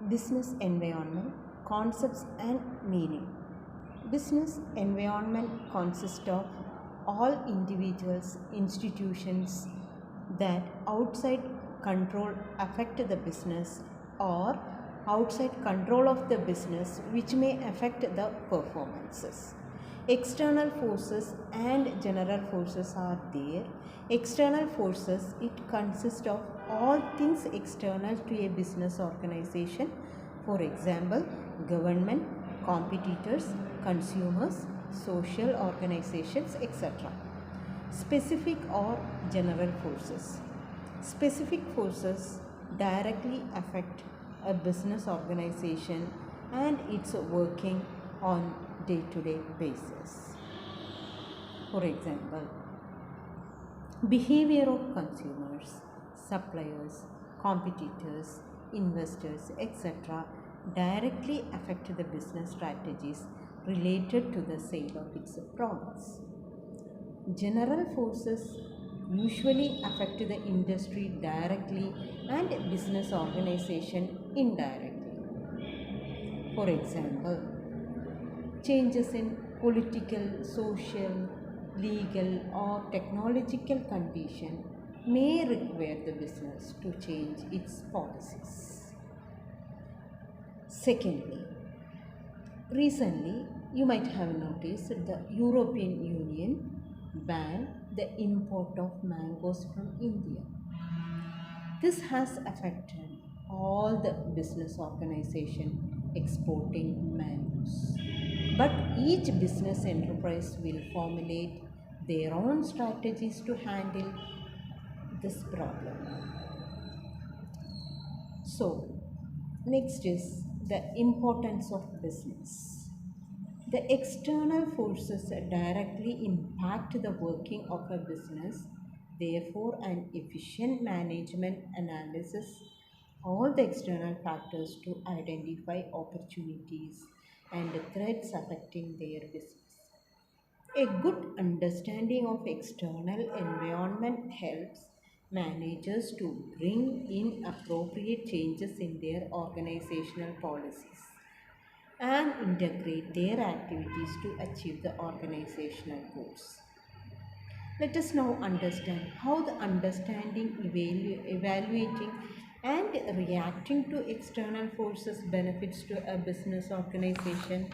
Business environment, concepts and meaning. Business environment consists of all individuals, institutions that outside control affect the business or outside control of the business which may affect the performances. External forces and general forces are there. External forces, it consists of all things external to a business organization. For example, government, competitors, consumers, social organizations, etc. Specific or general forces. Specific forces directly affect a business organization and its working on day-to-day basis. For example, behavior of consumers, suppliers, competitors, investors, etc. directly affect the business strategies related to the sale of its products. General forces usually affect the industry directly and business organization indirectly. For example, changes in political, social, legal or technological condition may require the business to change its policies. Secondly, recently you might have noticed the European Union banned the import of mangoes from India. This has affected all the business organization exporting mangoes. But each business enterprise will formulate their own strategies to handle this problem. So, next is the importance of business. The external forces directly impact the working of a business. Therefore, an efficient management analysis all the external factors to identify opportunities and threats affecting their business. A good understanding of external environment helps managers to bring in appropriate changes in their organizational policies and integrate their activities to achieve the organizational goals. Let us now understand how the understanding, evaluating and reacting to external forces benefits to a business organization.